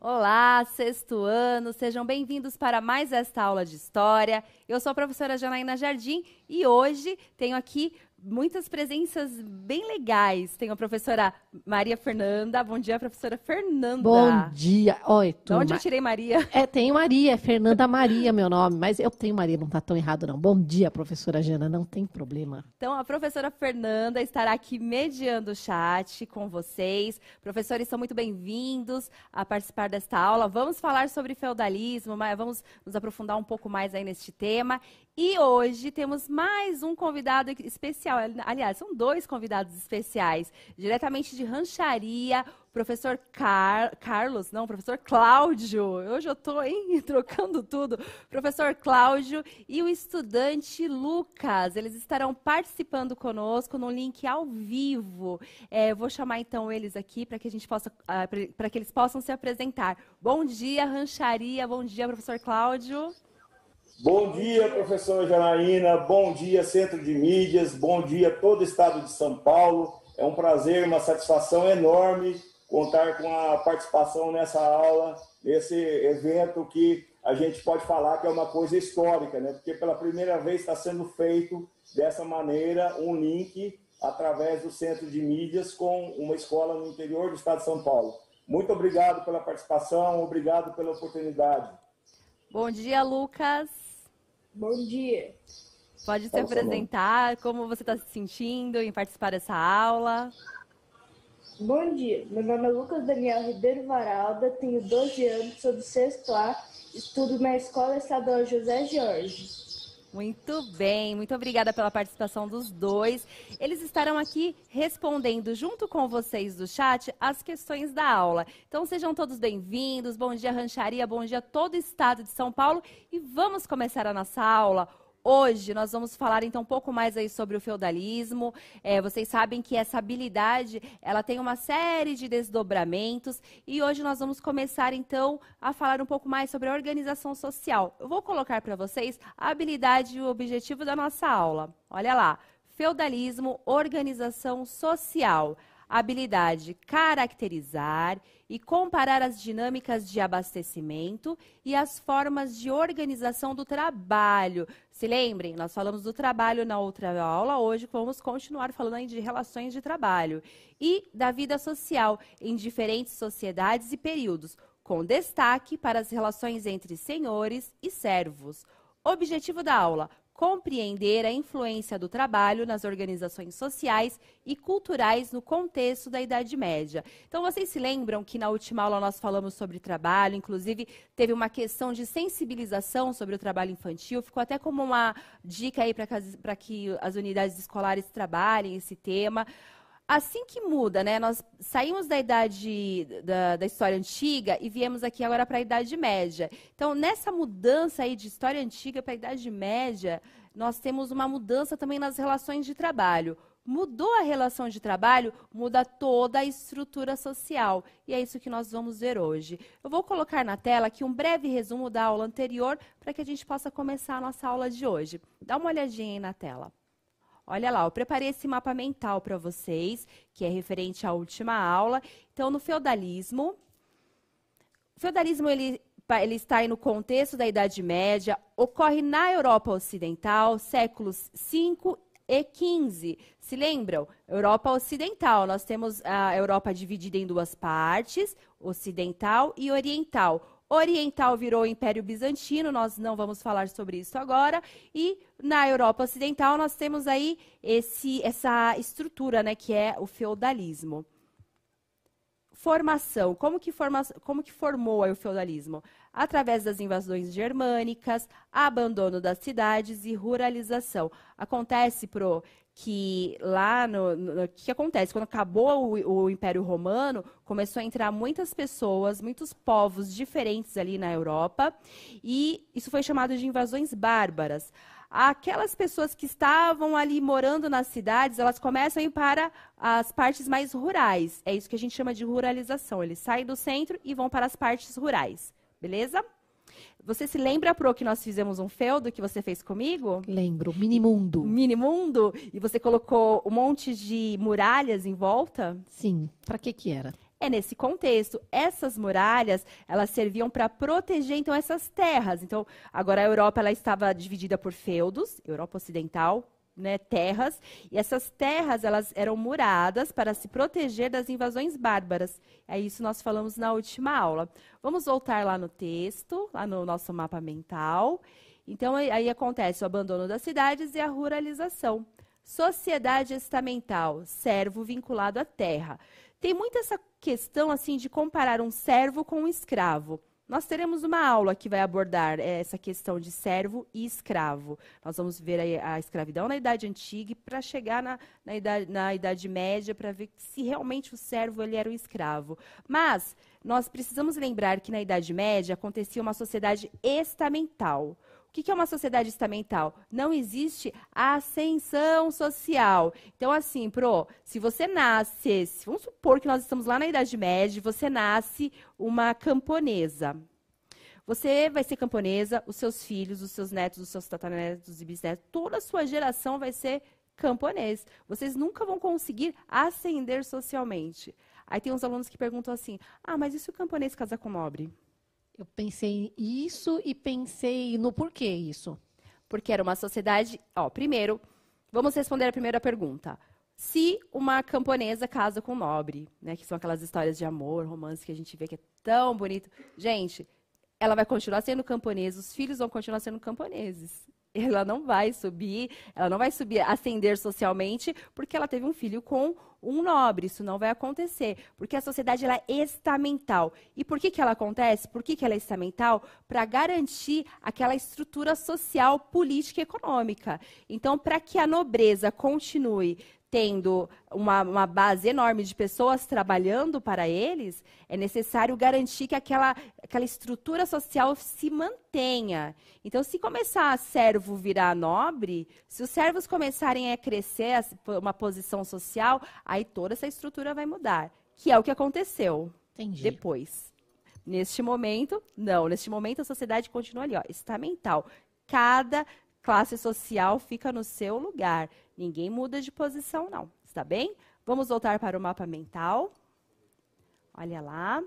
Olá, sexto ano, sejam bem-vindos para mais esta aula de História. Eu sou a professora Janaína Jardim e hoje tenho aqui muitas presenças bem legais. Tenho a professora Maria Fernanda. Bom dia, professora Fernanda. Bom dia. Oi, De turma. onde eu tirei Maria? Tem Maria, é Fernanda Maria meu nome, mas eu tenho Maria, não está tão errado não. Bom dia, professora Jana, não tem problema. Então, a professora Fernanda estará aqui mediando o chat com vocês. Professores são muito bem-vindos a participar desta aula. Vamos falar sobre feudalismo, mas vamos nos aprofundar um pouco mais aí neste tema. E hoje temos mais um convidado especial. Aliás, são dois convidados especiais, diretamente de Rancharia, o professor professor Cláudio. Hoje eu estou trocando tudo. Professor Cláudio e o estudante Lucas. Eles estarão participando conosco no link ao vivo. Vou chamar então eles aqui para que a gente possa, para que eles possam se apresentar. Bom dia, Rancharia. Bom dia, professor Cláudio. Bom dia, professora Janaína, bom dia, Centro de Mídias, bom dia todo o estado de São Paulo. É um prazer, uma satisfação enorme contar com a participação nessa aula, nesse evento que a gente pode falar que é uma coisa histórica, né? Porque pela primeira vez está sendo feito dessa maneira um link através do Centro de Mídias com uma escola no interior do estado de São Paulo. Muito obrigado pela participação, obrigado pela oportunidade. Bom dia, Lucas. Bom dia. Pode se apresentar, como você está se sentindo em participar dessa aula? Bom dia, meu nome é Lucas Daniel Ribeiro Varalda, tenho 12 anos, sou do sexto A, estudo na Escola Estadual José Jorge. Muito bem, muito obrigada pela participação dos dois. Eles estarão aqui respondendo junto com vocês do chat as questões da aula. Então sejam todos bem-vindos, bom dia Rancharia, bom dia todo o estado de São Paulo e vamos começar a nossa aula. Hoje nós vamos falar então um pouco mais aí sobre o feudalismo. Vocês sabem que essa habilidade ela tem uma série de desdobramentos e hoje nós vamos começar então a falar um pouco mais sobre a organização social. Eu vou colocar para vocês a habilidade e o objetivo da nossa aula. Olha lá, feudalismo, organização social. Habilidade caracterizar e comparar as dinâmicas de abastecimento e as formas de organização do trabalho. Se lembrem, nós falamos do trabalho na outra aula, hoje vamos continuar falando aí de relações de trabalho. E da vida social em diferentes sociedades e períodos, com destaque para as relações entre senhores e servos. Objetivo da aula: compreender a influência do trabalho nas organizações sociais e culturais no contexto da Idade Média. Então, vocês se lembram que na última aula nós falamos sobre trabalho, inclusive teve uma questão de sensibilização sobre o trabalho infantil, ficou até como uma dica aí para que as unidades escolares trabalhem esse tema. Assim que muda, né? Nós saímos da idade da história antiga e viemos aqui agora para a Idade Média. Então, nessa mudança aí de história antiga para a Idade Média, nós temos uma mudança também nas relações de trabalho. Mudou a relação de trabalho, muda toda a estrutura social. E é isso que nós vamos ver hoje. Eu vou colocar na tela aqui um breve resumo da aula anterior para que a gente possa começar a nossa aula de hoje. Dá uma olhadinha aí na tela. Olha lá, eu preparei esse mapa mental para vocês, que é referente à última aula. Então, no feudalismo, ele está aí no contexto da Idade Média, ocorre na Europa Ocidental, séculos 5 e 15. Se lembram? Europa Ocidental, nós temos a Europa dividida em duas partes, Ocidental e Oriental. Oriental virou o Império Bizantino, nós não vamos falar sobre isso agora. E na Europa Ocidental nós temos aí essa estrutura, né, que é o feudalismo. Formação. Como que formou aí o feudalismo? Através das invasões germânicas, abandono das cidades e ruralização. Acontece, que lá que acontece? Quando acabou o Império Romano, começou a entrar muitas pessoas, muitos povos diferentes ali na Europa, e isso foi chamado de invasões bárbaras. Aquelas pessoas que estavam ali morando nas cidades, elas começam a ir para as partes mais rurais. É isso que a gente chama de ruralização. Eles saem do centro e vão para as partes rurais. Beleza? Você se lembra, Pro, que nós fizemos um feudo que você fez comigo? Lembro, Minimundo. Minimundo? E você colocou um monte de muralhas em volta? Sim, para que era? É nesse contexto. Essas muralhas, elas serviam para proteger, então, essas terras. Então, agora a Europa ela estava dividida por feudos, Europa Ocidental, né, terras, e essas terras elas eram muradas para se proteger das invasões bárbaras. É isso que nós falamos na última aula. Vamos voltar lá no texto, lá no nosso mapa mental. Então, aí acontece o abandono das cidades e a ruralização. Sociedade estamental, servo vinculado à terra. Tem muito essa questão assim de comparar um servo com um escravo. Nós teremos uma aula que vai abordar essa questão de servo e escravo. Nós vamos ver a escravidão na Idade Antiga para chegar na Idade Média para ver se realmente o servo ele era um escravo. Mas nós precisamos lembrar que na Idade Média acontecia uma sociedade estamental. O que é uma sociedade estamental? Não existe ascensão social. Então, assim, se você nasce, vamos supor que nós estamos lá na Idade Média, você nasce uma camponesa. Você vai ser camponesa, os seus filhos, os seus netos, os seus tataranetos e bisnetos, toda a sua geração vai ser camponês. Vocês nunca vão conseguir ascender socialmente. Aí tem uns alunos que perguntam assim, mas e se o camponês casa com o nobre? Eu pensei isso e pensei no porquê isso. Porque era uma sociedade... primeiro, vamos responder a primeira pergunta. Se uma camponesa casa com um nobre, né, que são aquelas histórias de amor, romance que a gente vê que é tão bonito. Gente, ela vai continuar sendo camponesa, os filhos vão continuar sendo camponeses. Ela não vai subir, ascender socialmente, porque ela teve um filho com um nobre. Isso não vai acontecer, porque a sociedade ela é estamental. E por que ela acontece? Por que ela é estamental? Para garantir aquela estrutura social, política e econômica. Então, para que a nobreza continue tendo uma base enorme de pessoas trabalhando para eles, é necessário garantir que aquela estrutura social se mantenha. Então, se começar a servo virar nobre, se os servos começarem a crescer uma posição social, aí toda essa estrutura vai mudar, que é o que aconteceu. Entendi. Depois. Neste momento, não. Neste momento, a sociedade continua ali, estamental. Cada classe social fica no seu lugar. Ninguém muda de posição, não. Está bem? Vamos voltar para o mapa mental. Olha lá.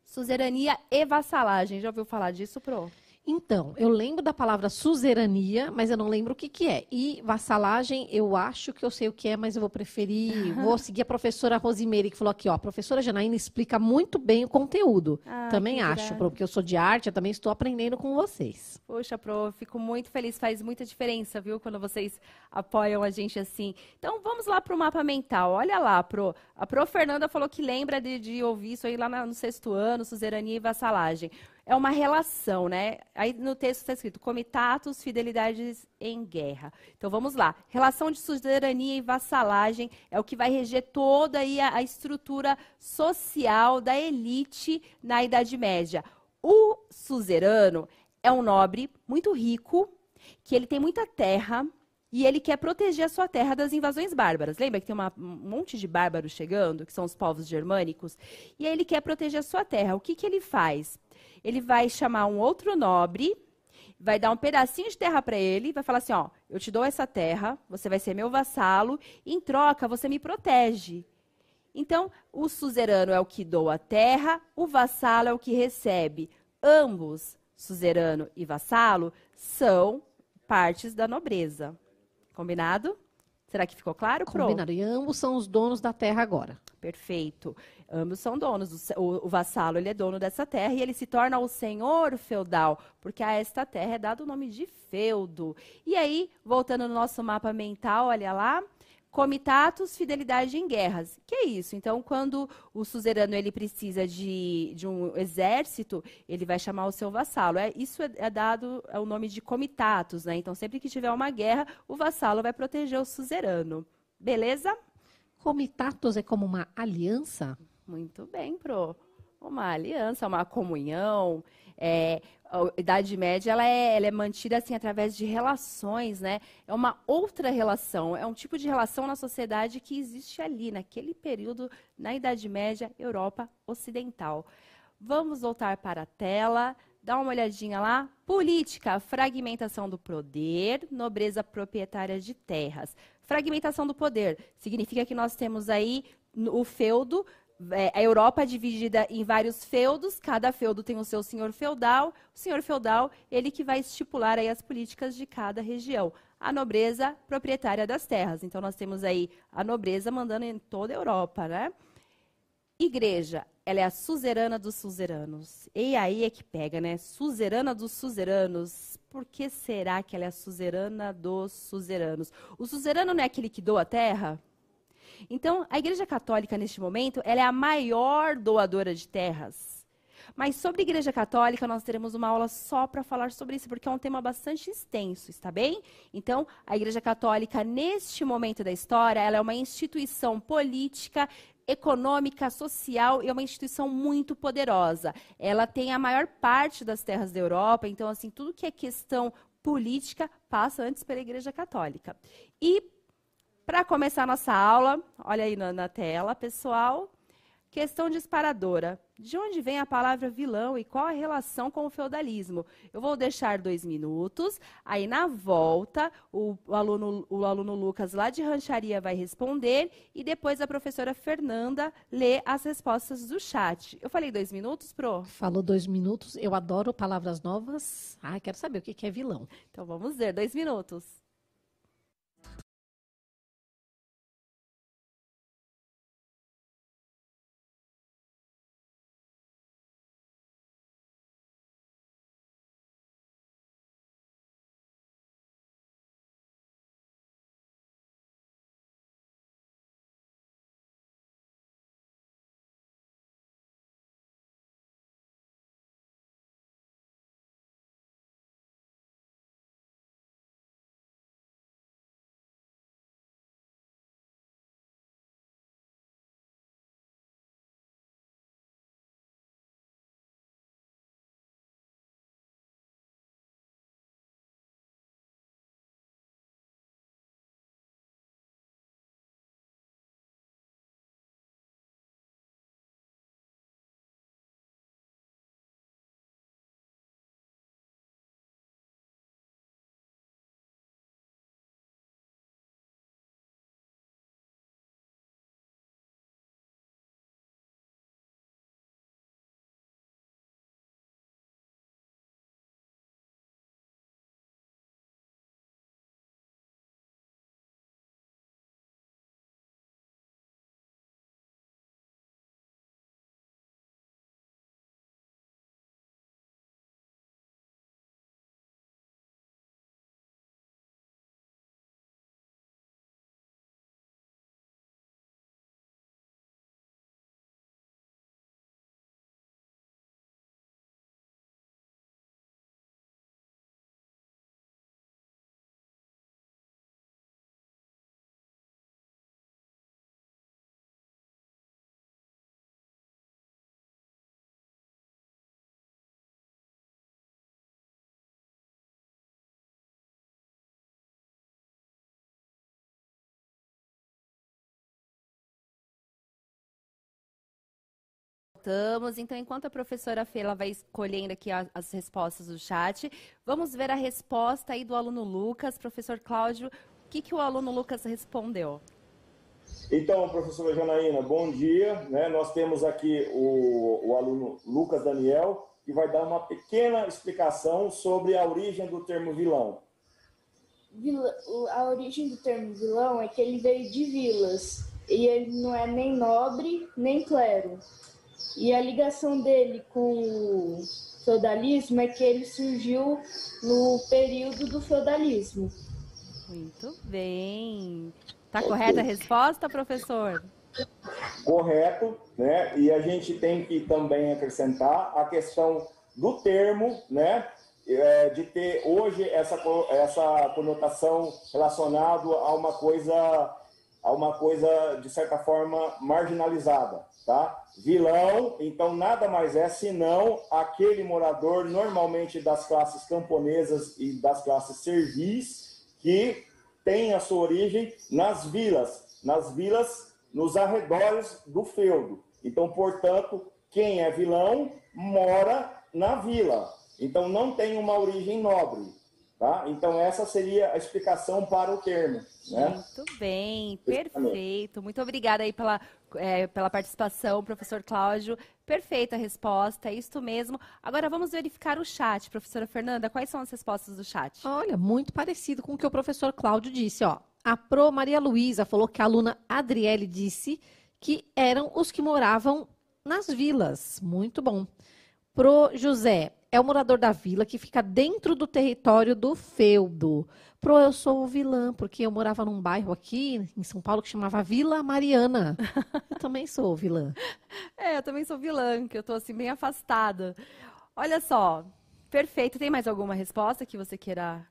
Suzerania e vassalagem. Já ouviu falar disso, Pro? Então, eu lembro da palavra suzerania, mas eu não lembro o que é. E vassalagem, eu acho que eu sei o que é, mas eu vou seguir a professora Rosimeire, que falou aqui, ó, a professora Janaína explica muito bem o conteúdo. Também acho, porque eu sou de arte, eu também estou aprendendo com vocês. Poxa, Pro, fico muito feliz, faz muita diferença, viu, quando vocês apoiam a gente assim. Então, vamos lá para o mapa mental. Olha lá, Pro. A Pro Fernanda falou que lembra de ouvir isso aí lá no 6º ano, suzerania e vassalagem. É uma relação, né? Aí no texto está escrito comitatus, fidelidades em guerra. Então vamos lá. Relação de suzerania e vassalagem é o que vai reger toda aí a estrutura social da elite na Idade Média. O suzerano é um nobre muito rico, que ele tem muita terra e ele quer proteger a sua terra das invasões bárbaras. Lembra que tem um monte de bárbaros chegando, que são os povos germânicos? E aí ele quer proteger a sua terra. O que ele faz? Ele vai chamar um outro nobre, vai dar um pedacinho de terra para ele, vai falar assim, ó, eu te dou essa terra, você vai ser meu vassalo, e em troca você me protege. Então, o suzerano é o que doa a terra, o vassalo é o que recebe. Ambos, suzerano e vassalo, são partes da nobreza. Combinado? Será que ficou claro, Pro? Combinado. E ambos são os donos da terra agora. Perfeito. Ambos são donos. O vassalo ele é dono dessa terra e ele se torna o senhor feudal, porque a esta terra é dado o nome de feudo. E aí, voltando no nosso mapa mental, olha lá, comitatus, fidelidade em guerras. Que é isso? Então, quando o suzerano ele precisa de um exército, ele vai chamar o seu vassalo. Isso é dado o nome de comitatus, né? Então, sempre que tiver uma guerra, o vassalo vai proteger o suzerano. Beleza? Comitatus é como uma aliança? Muito bem, Pro. Uma aliança, uma comunhão. A Idade Média ela é mantida assim através de relações, né? É uma outra relação, é um tipo de relação na sociedade que existe ali, naquele período, na Idade Média, Europa Ocidental. Vamos voltar para a tela. Dá uma olhadinha lá. Política, fragmentação do poder, nobreza proprietária de terras. Fragmentação do poder significa que nós temos aí o feudo, a Europa é dividida em vários feudos, cada feudo tem o seu senhor feudal. O senhor feudal, ele que vai estipular aí as políticas de cada região. A nobreza proprietária das terras. Então, nós temos aí a nobreza mandando em toda a Europa, né? Igreja, ela é a suzerana dos suzeranos. E aí é que pega, né? Suzerana dos suzeranos. Por que será que ela é a suzerana dos suzeranos? O suzerano não é aquele que doa a terra? Então, a Igreja Católica, neste momento, ela é a maior doadora de terras. Mas sobre a Igreja Católica, nós teremos uma aula só para falar sobre isso, porque é um tema bastante extenso, está bem? Então, a Igreja Católica, neste momento da história, ela é uma instituição política, econômica, social e é uma instituição muito poderosa. Ela tem a maior parte das terras da Europa, então, assim, tudo que é questão política passa antes pela Igreja Católica. E, para começar a nossa aula, olha aí na tela, pessoal, questão disparadora. De onde vem a palavra vilão e qual a relação com o feudalismo? Eu vou deixar 2 minutos, aí na volta o aluno Lucas lá de Rancharia vai responder e depois a professora Fernanda lê as respostas do chat. Eu falei 2 minutos, Pro? Falou 2 minutos, eu adoro palavras novas. Ai, quero saber o que é vilão. Então vamos ver, 2 minutos. Então, enquanto a professora Fê ela vai escolhendo aqui as respostas do chat, vamos ver a resposta aí do aluno Lucas. Professor Cláudio, o que o aluno Lucas respondeu? Então, professora Janaína, bom dia. Nós temos aqui o aluno Lucas Daniel, que vai dar uma pequena explicação sobre a origem do termo vilão. A origem do termo vilão é que ele veio de vilas, e ele não é nem nobre, nem clero. E a ligação dele com o feudalismo é que ele surgiu no período do feudalismo. Muito bem. Tá correta a resposta, professor? Correto, né? E a gente tem que também acrescentar a questão do termo, né? De ter hoje essa conotação relacionada a uma coisa, de certa forma, marginalizada, tá? Vilão, então, nada mais é senão aquele morador, normalmente das classes camponesas e das classes servis, que tem a sua origem nas vilas, nos arredores do feudo. Então, portanto, quem é vilão mora na vila. Então, não tem uma origem nobre. Tá? Então, essa seria a explicação para o termo. Né? Muito bem, perfeito. Muito obrigada aí pela participação, professor Cláudio. Perfeita a resposta, é isso mesmo. Agora vamos verificar o chat. Professora Fernanda, quais são as respostas do chat? Olha, muito parecido com o que o professor Cláudio disse, ó. A Pro Maria Luísa falou que a aluna Adriele disse que eram os que moravam nas vilas. Muito bom. Pro José, é o morador da vila que fica dentro do território do feudo. Pro, eu sou vilã, porque eu morava num bairro aqui em São Paulo que chamava Vila Mariana. Eu também sou vilã. Eu também sou vilã, que eu tô assim bem afastada. Olha só, perfeito. Tem mais alguma resposta que você queira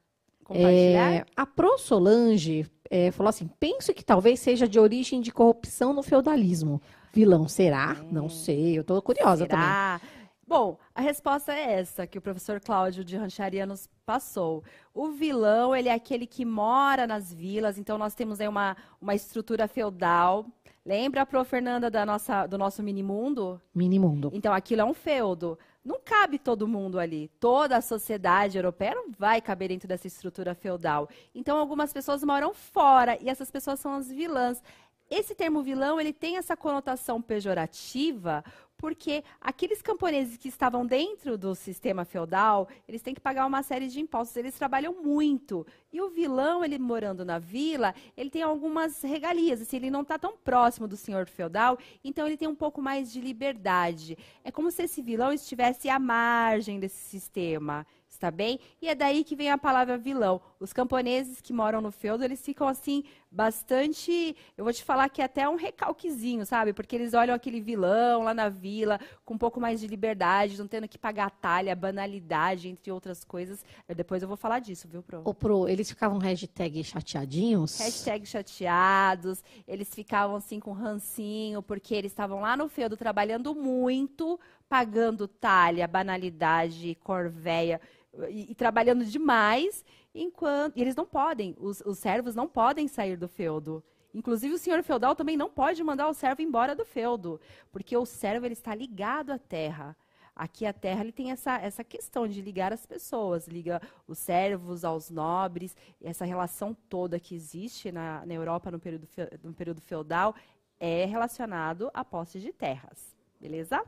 compartilhar? A Pro Solange falou assim, penso que talvez seja de origem de corrupção no feudalismo. Vilão, será? Não sei, eu tô curiosa também. Será? Bom, a resposta é essa que o professor Cláudio de Rancharia nos passou. O vilão, ele é aquele que mora nas vilas, então nós temos aí uma estrutura feudal. Lembra, Pro Fernanda, do nosso minimundo? Minimundo. Então, aquilo é um feudo. Não cabe todo mundo ali. Toda a sociedade europeia não vai caber dentro dessa estrutura feudal. Então, algumas pessoas moram fora, e essas pessoas são as vilãs. Esse termo vilão, ele tem essa conotação pejorativa, porque aqueles camponeses que estavam dentro do sistema feudal, eles têm que pagar uma série de impostos, eles trabalham muito. E o vilão, ele morando na vila, ele tem algumas regalias, assim, ele não está tão próximo do senhor feudal, então ele tem um pouco mais de liberdade. É como se esse vilão estivesse à margem desse sistema. Está bem? E é daí que vem a palavra vilão. Os camponeses que moram no feudo, eles ficam assim, bastante... Eu vou te falar que é até um recalquezinho, sabe? Porque eles olham aquele vilão lá na vila, com um pouco mais de liberdade, não tendo que pagar talha, banalidade, entre outras coisas. Depois eu vou falar disso, viu, Pro? Ô, Pro, eles ficavam hashtag chateadinhos? Hashtag chateados, eles ficavam assim com rancinho, porque eles estavam lá no feudo trabalhando muito, pagando talha, banalidade, corvéia, e trabalhando demais, enquanto e eles não podem, os servos não podem sair do feudo. Inclusive, o senhor feudal também não pode mandar o servo embora do feudo, porque o servo ele está ligado à terra. Aqui a terra ele tem essa questão de ligar as pessoas, liga os servos aos nobres, essa relação toda que existe na Europa no período feudal é relacionado à posse de terras, beleza?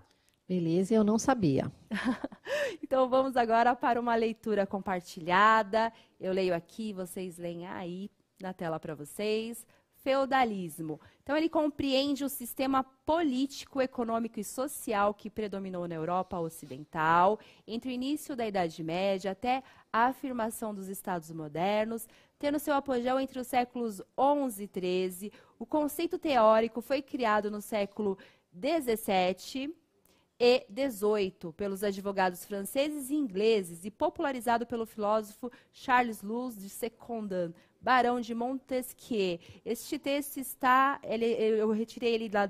Beleza, eu não sabia. Então vamos agora para uma leitura compartilhada. Eu leio aqui, vocês leem aí na tela para vocês. Feudalismo. Então ele compreende o sistema político, econômico e social que predominou na Europa Ocidental entre o início da Idade Média até a afirmação dos Estados modernos, tendo seu apogeu entre os séculos XI e XIII. O conceito teórico foi criado no século XVII e XVIII pelos advogados franceses e ingleses e popularizado pelo filósofo Charles Luz de Secondan, Barão de Montesquieu. Este texto eu retirei ele lá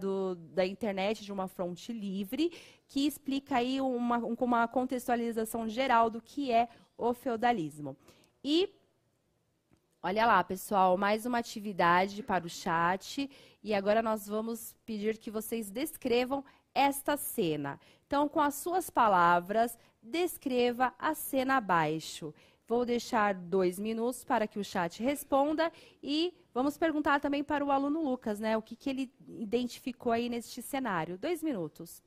da internet de uma fonte livre, que explica aí uma contextualização geral do que é o feudalismo. E olha lá, pessoal, mais uma atividade para o chat. E agora nós vamos pedir que vocês descrevam esta cena. Então, com as suas palavras, descreva a cena abaixo. Vou deixar 2 minutos para que o chat responda e vamos perguntar também para o aluno Lucas, né? O que ele identificou aí neste cenário. 2 minutos.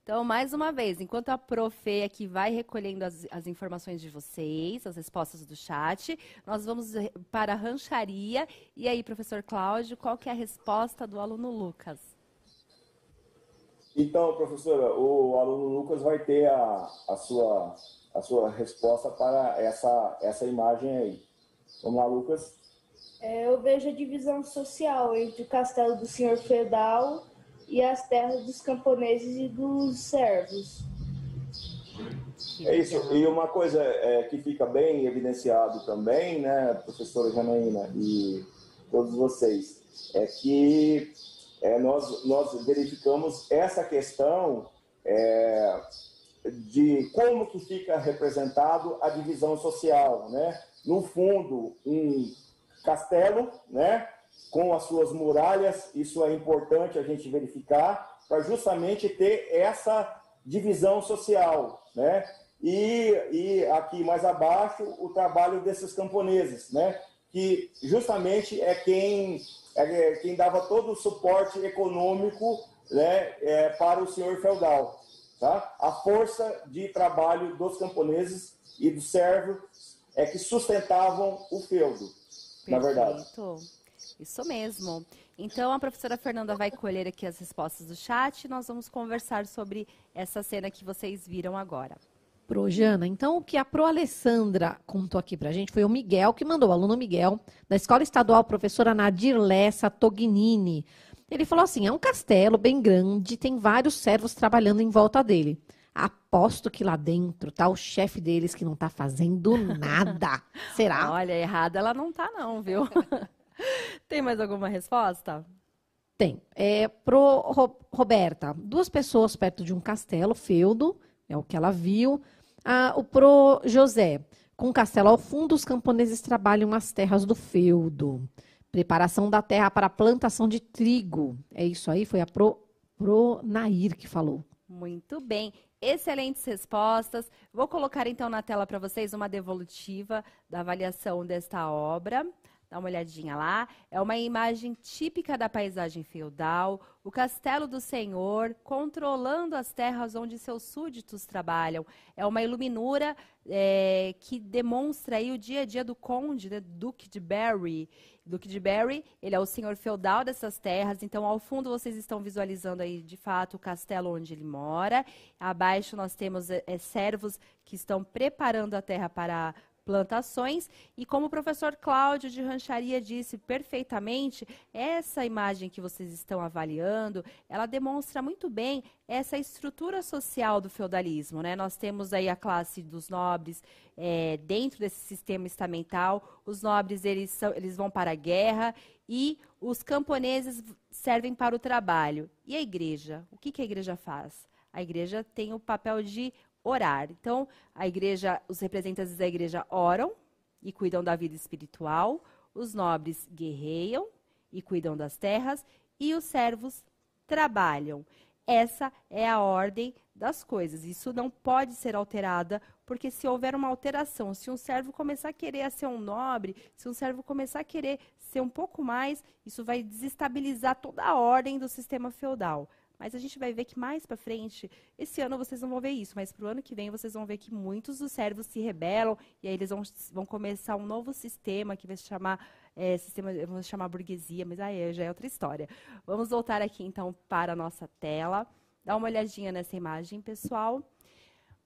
Então, mais uma vez, enquanto a Profe aqui vai recolhendo as informações de vocês, as respostas do chat, nós vamos para a rancharia. E aí, professor Cláudio, qual que é a resposta do aluno Lucas? Então, professora, o aluno Lucas vai ter a sua resposta para essa imagem aí. Vamos lá, Lucas. Eu vejo a divisão social entre o castelo do senhor feudal e as terras dos camponeses e dos servos. É isso. E uma coisa que fica bem evidenciado também, né, professora Janaína e todos vocês, é que nós verificamos essa questão de como que fica representado a divisão social, né? No fundo, um castelo, né, com as suas muralhas, isso é importante a gente verificar, para justamente ter essa divisão social, né? E aqui mais abaixo, o trabalho desses camponeses, né? Que justamente é quem dava todo o suporte econômico, né, para o senhor feudal. Tá? A força de trabalho dos camponeses e dos servos é que sustentavam o feudo, na verdade. Isso mesmo. Então, a professora Fernanda vai colher aqui as respostas do chat e nós vamos conversar sobre essa cena que vocês viram agora. Jana, então o que a Pro Alessandra contou aqui pra gente foi o Miguel, que mandou, o aluno Miguel, da Escola Estadual Professora Nadir Lessa Tognini. Ele falou assim, é um castelo bem grande, tem vários servos trabalhando em volta dele. Aposto que lá dentro tá o chefe deles que não tá fazendo nada. Será? Olha, errada ela não tá não, viu? Tem mais alguma resposta? Tem. Roberta, 2 pessoas perto de um castelo, feudo, é o que ela viu. O pro José, com o castelo ao fundo, os camponeses trabalham as terras do feudo. Preparação da terra para a plantação de trigo. É isso aí, foi a pro Nair que falou. Muito bem, excelentes respostas. Vou colocar então na tela para vocês uma devolutiva da avaliação desta obra. Dá uma olhadinha lá. É uma imagem típica da paisagem feudal, o castelo do senhor controlando as terras onde seus súditos trabalham. É uma iluminura que demonstra aí o dia a dia do conde, né, Duque de Berry. Duque de Berry, ele é o senhor feudal dessas terras, então ao fundo vocês estão visualizando aí de fato o castelo onde ele mora. Abaixo nós temos servos que estão preparando a terra para plantações, e como o professor Cláudio de Rancharia disse perfeitamente, essa imagem que vocês estão avaliando, ela demonstra muito bem essa estrutura social do feudalismo, né? Nós temos aí a classe dos nobres dentro desse sistema estamental, os nobres eles vão para a guerra e os camponeses servem para o trabalho. E a igreja? O que a igreja faz? A igreja tem o papel de orar. Então, a igreja, os representantes da igreja oram e cuidam da vida espiritual, os nobres guerreiam e cuidam das terras, e os servos trabalham. Essa é a ordem das coisas. Isso não pode ser alterada, porque se houver uma alteração, se um servo começar a querer ser um nobre, se um servo começar a querer ser um pouco mais, isso vai desestabilizar toda a ordem do sistema feudal. Mas a gente vai ver que mais para frente, esse ano vocês não vão ver isso, mas para o ano que vem vocês vão ver que muitos dos servos se rebelam e aí eles vão começar um novo sistema que vai se chamar, vamos chamar burguesia, mas aí já é outra história. Vamos voltar aqui então para a nossa tela, dá uma olhadinha nessa imagem, pessoal.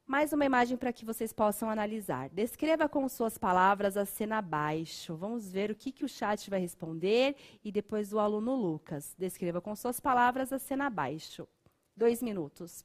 Mais uma imagem para que vocês possam analisar. Descreva com suas palavras a cena abaixo. Vamos ver o que o chat vai responder e depois o aluno Lucas. Descreva com suas palavras a cena abaixo. 2 minutos.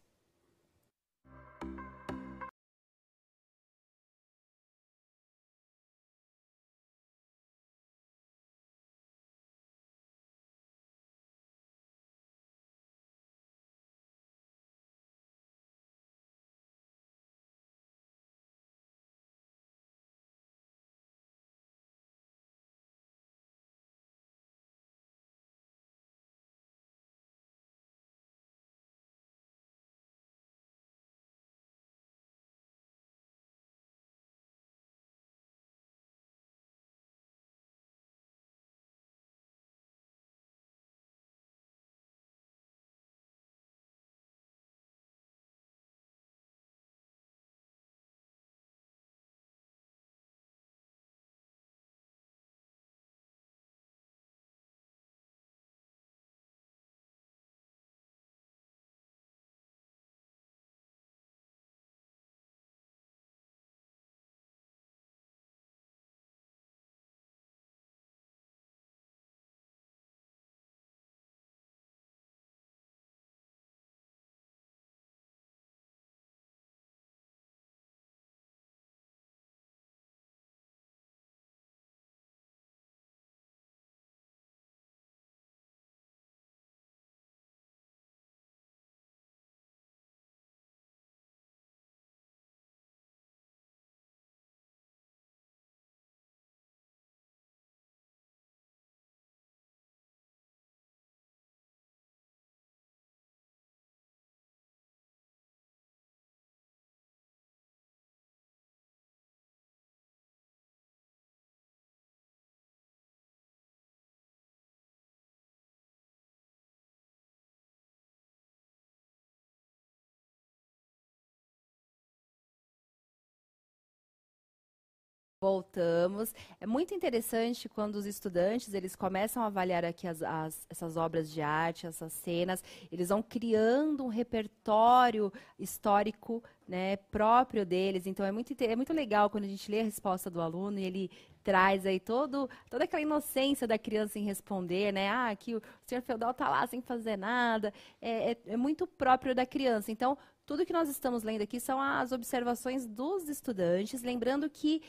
Voltamos. É muito interessante quando os estudantes, eles começam a avaliar aqui essas obras de arte, essas cenas, eles vão criando um repertório histórico, né, próprio deles. Então, é muito legal quando a gente lê a resposta do aluno e ele traz aí toda aquela inocência da criança em responder, né? Ah, aqui o senhor feudal está lá sem fazer nada. É muito próprio da criança. Então, tudo que nós estamos lendo aqui são as observações dos estudantes, lembrando que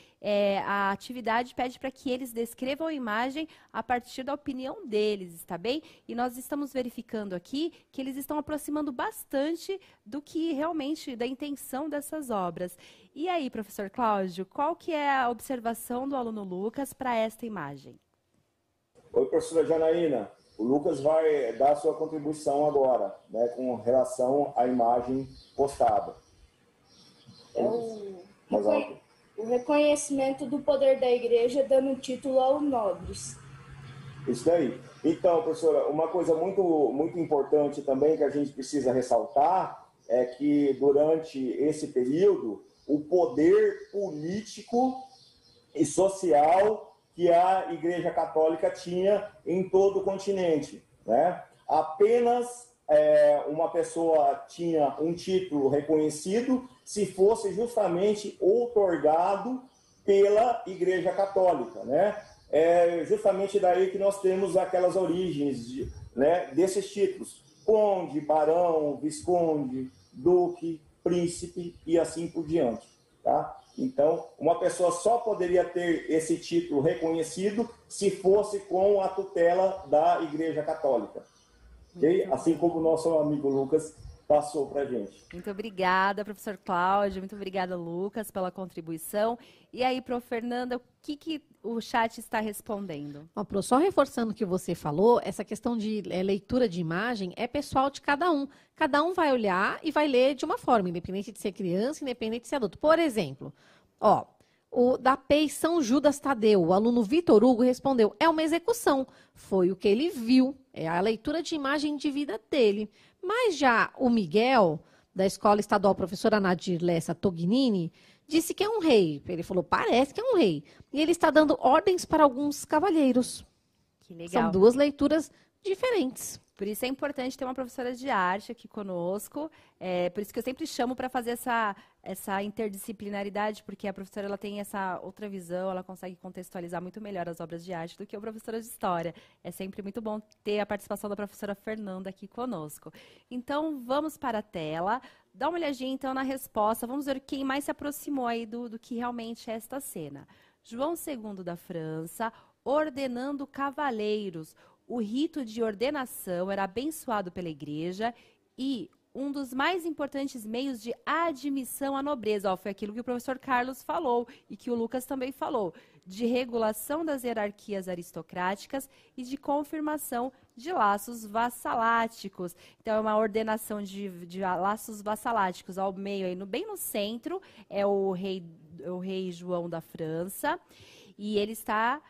a atividade pede para que eles descrevam a imagem a partir da opinião deles, está bem? E nós estamos verificando aqui que eles estão aproximando bastante do que realmente, da intenção dessas obras. E aí, professor Cláudio, qual que é a observação do aluno Lucas para esta imagem? Oi, professora Janaína. O Lucas vai dar a sua contribuição agora, né, com relação à imagem postada. O reconhecimento do poder da igreja dando título aos nobres. Isso daí. Então, professora, uma coisa muito importante também que a gente precisa ressaltar é que durante esse período, o poder político e social que a Igreja Católica tinha em todo o continente, né? Apenas uma pessoa tinha um título reconhecido se fosse justamente outorgado pela Igreja Católica, né? É justamente daí que nós temos aquelas origens, né, desses títulos: conde, barão, visconde, duque, príncipe e assim por diante, tá? Então, uma pessoa só poderia ter esse título reconhecido se fosse com a tutela da Igreja Católica. Okay? Assim como o nosso amigo Lucas passou para a gente. Muito obrigada, professor Cláudio. Muito obrigada, Lucas, pela contribuição. E aí, prof. Fernanda, o que o chat está respondendo? Ó, Pro, só reforçando o que você falou, essa questão de leitura de imagem é pessoal de cada um. Cada um vai olhar e vai ler de uma forma, independente de ser criança, independente de ser adulto. Por exemplo, ó, o da PEI São Judas Tadeu, o aluno Vitor Hugo respondeu: é uma execução, foi o que ele viu, é a leitura de imagem de vida dele. Mas já o Miguel, da Escola Estadual Professora Nadir Lessa Tognini, disse que é um rei. Ele falou: parece que é um rei. E ele está dando ordens para alguns cavalheiros. Que legal. São duas leituras diferentes. Por isso é importante ter uma professora de arte aqui conosco. Por isso que eu sempre chamo para fazer essa interdisciplinaridade, porque a professora ela tem essa outra visão, ela consegue contextualizar muito melhor as obras de arte do que a professora de história. É sempre muito bom ter a participação da professora Fernanda aqui conosco. Então, vamos para a tela. Dá uma olhadinha, então, na resposta. Vamos ver quem mais se aproximou aí do que realmente é esta cena. João II da França, ordenando cavaleiros. O rito de ordenação era abençoado pela igreja e um dos mais importantes meios de admissão à nobreza, foi aquilo que o professor Carlos falou e que o Lucas também falou, de regulação das hierarquias aristocráticas e de confirmação de laços vassaláticos. Então, é uma ordenação de laços vassaláticos ao meio, aí bem no centro, é o rei João da França, e ele está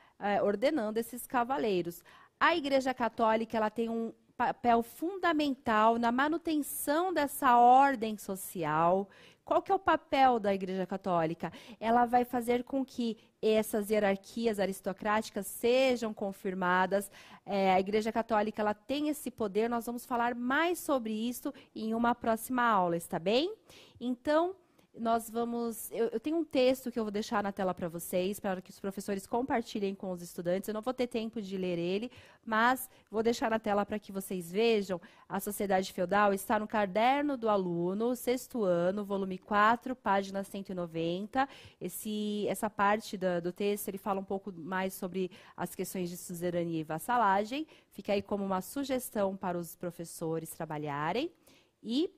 ordenando esses cavaleiros. A Igreja Católica ela tem um papel fundamental na manutenção dessa ordem social. Qual que é o papel da Igreja Católica? Ela vai fazer com que essas hierarquias aristocráticas sejam confirmadas. A Igreja Católica ela tem esse poder. Nós vamos falar mais sobre isso em uma próxima aula, está bem? Então, nós vamos... Eu tenho um texto que eu vou deixar na tela para vocês, para que os professores compartilhem com os estudantes. Eu não vou ter tempo de ler ele, mas vou deixar na tela para que vocês vejam. A Sociedade Feudal está no caderno do aluno, 6º ano, volume 4, página 190. Essa parte do texto, ele fala um pouco mais sobre as questões de suzerania e vassalagem. Fica aí como uma sugestão para os professores trabalharem. E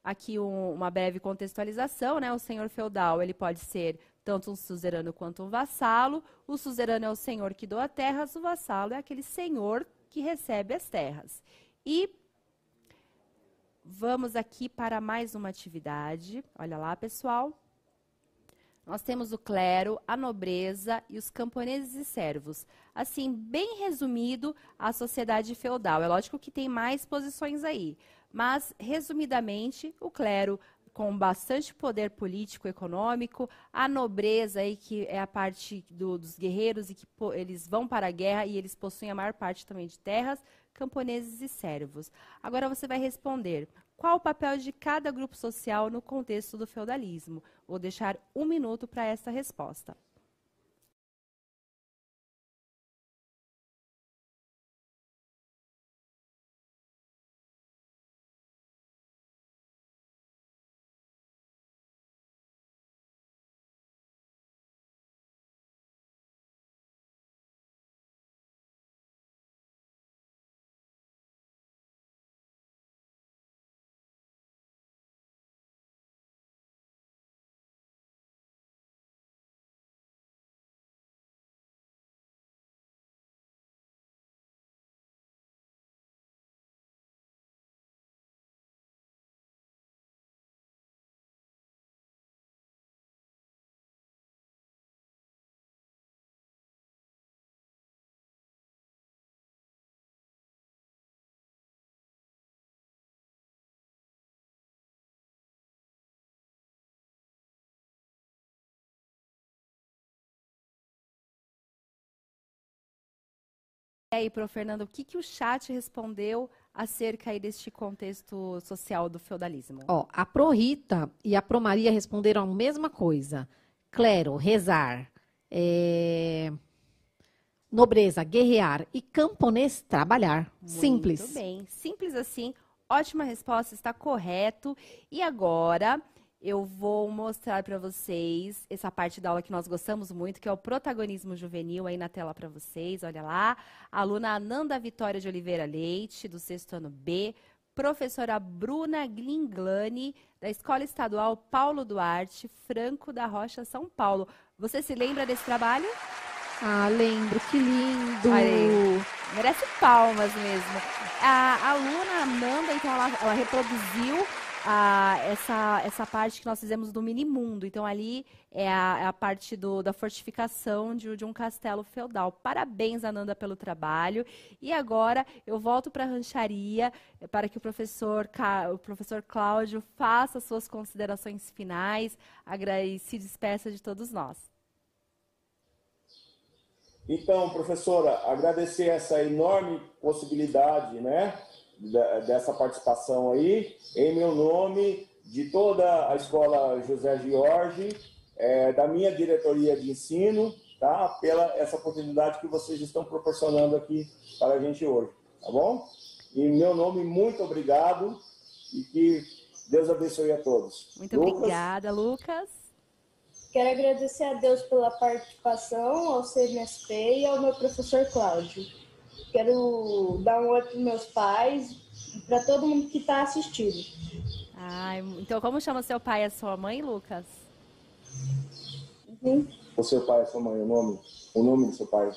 aqui uma breve contextualização, né? O senhor feudal, ele pode ser tanto um suzerano quanto um vassalo. O suzerano é o senhor que doa terras, o vassalo é aquele senhor que recebe as terras. E vamos aqui para mais uma atividade. Olha lá, pessoal. Nós temos o clero, a nobreza e os camponeses e servos. Assim, bem resumido, a sociedade feudal. É lógico que tem mais posições aí. Mas, resumidamente, o clero com bastante poder político, econômico, a nobreza aí que é a parte dos guerreiros e que eles vão para a guerra e eles possuem a maior parte também de terras, camponeses e servos. Agora você vai responder: qual o papel de cada grupo social no contexto do feudalismo? Vou deixar 1 minuto para essa resposta. E aí, Prof. Fernando, o que o chat respondeu acerca aí deste contexto social do feudalismo? Ó, a Pro Rita e a Pro Maria responderam a mesma coisa. Clero, rezar. Nobreza, guerrear. E camponês, trabalhar. Simples. Muito bem, simples assim. Ótima resposta, está correto. E agora eu vou mostrar para vocês essa parte da aula que nós gostamos muito, que é o protagonismo juvenil, aí na tela para vocês. Olha lá, a aluna Ananda Vitória de Oliveira Leite, do 6º ano B, professora Bruna Glinglani, da Escola Estadual Paulo Duarte, Franco da Rocha, São Paulo. Você se lembra desse trabalho? Ah, lembro, que lindo! Aí, merece palmas mesmo. A aluna Amanda, então, ela reproduziu essa parte que nós fizemos do Minimundo. Então, ali é a parte da fortificação de um castelo feudal. Parabéns, Ananda, pelo trabalho. E agora eu volto para a rancharia para que o professor Cláudio faça suas considerações finais e se despeça de todos nós. Então, professora, agradecer essa enorme possibilidade, né, dessa participação aí, em meu nome, de toda a Escola José George, da minha diretoria de ensino, tá, pela essa oportunidade que vocês estão proporcionando aqui para a gente hoje, tá bom? Em meu nome, muito obrigado e que Deus abençoe a todos. Muito obrigada, Lucas. Quero agradecer a Deus pela participação, ao CNSP e ao meu professor Cláudio. Quero dar um oi para os meus pais e para todo mundo que está assistindo. Então, como chama seu pai e a sua mãe, Lucas? O seu pai e a sua mãe, o nome do seu pai?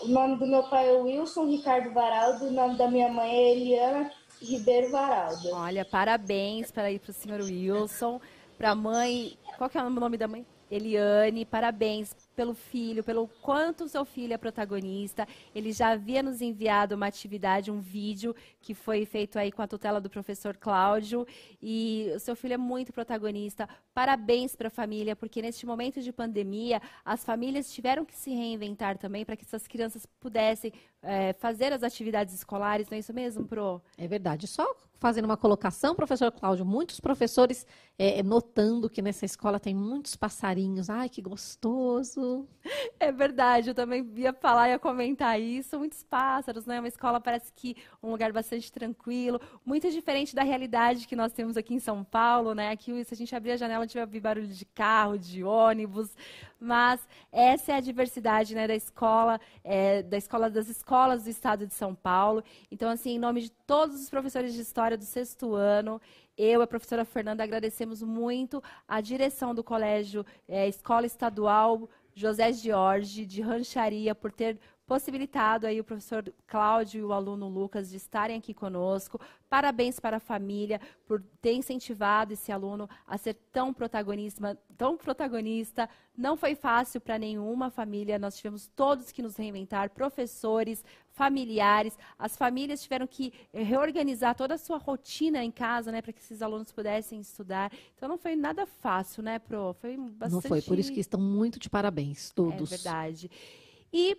O nome do meu pai é Wilson Ricardo Varaldo, o nome da minha mãe é Eliana Ribeiro Varaldo. Olha, parabéns para o senhor Wilson, para a mãe. Qual que é o nome da mãe? Eliane, parabéns pelo filho, pelo quanto o seu filho é protagonista. Ele já havia nos enviado uma atividade, um vídeo que foi feito aí com a tutela do professor Cláudio. E o seu filho é muito protagonista. Parabéns para a família, porque neste momento de pandemia, as famílias tiveram que se reinventar também para que essas crianças pudessem fazer as atividades escolares. Não é isso mesmo, Pro? É verdade. Só fazendo uma colocação, professor Cláudio, muitos professores notando que nessa escola tem muitos passarinhos. Ai, que gostoso! É verdade, eu também ia falar, ia comentar isso. Muitos pássaros, né? Uma escola parece que um lugar bastante tranquilo, muito diferente da realidade que nós temos aqui em São Paulo, né? Aqui, se a gente abrir a janela, a gente vai ouvir barulho de carro, de ônibus. Mas essa é a diversidade, né, das escolas do estado de São Paulo. Então, assim, em nome de todos os professores de história do 6º ano, eu e a professora Fernanda agradecemos muito a direção do Colégio Escola Estadual José George, de Rancharia, por ter possibilitado aí o professor Cláudio e o aluno Lucas de estarem aqui conosco. Parabéns para a família por ter incentivado esse aluno a ser tão protagonista. Não foi fácil para nenhuma família, nós tivemos todos que nos reinventar, professores, familiares. As famílias tiveram que reorganizar toda a sua rotina em casa, né, para que esses alunos pudessem estudar. Então não foi nada fácil, né, Pro? Foi bastante... Não foi, por isso que estão muito de parabéns, todos. É verdade. E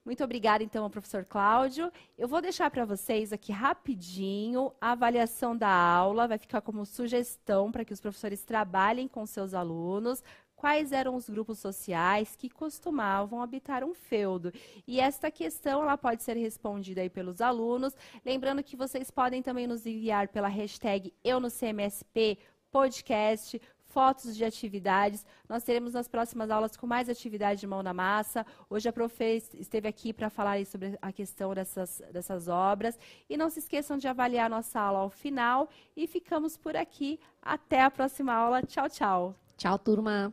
muito obrigada, então, ao professor Cláudio. Eu vou deixar para vocês aqui rapidinho a avaliação da aula, vai ficar como sugestão para que os professores trabalhem com seus alunos. Quais eram os grupos sociais que costumavam habitar um feudo? E esta questão ela pode ser respondida aí pelos alunos. Lembrando que vocês podem também nos enviar pela hashtag EuNoCMSP podcast, fotos de atividades. Nós teremos nas próximas aulas com mais atividade de mão na massa. Hoje a Prof. esteve aqui para falar aí sobre a questão dessas obras. E não se esqueçam de avaliar a nossa aula ao final. E ficamos por aqui. Até a próxima aula. Tchau, tchau. Tchau, turma.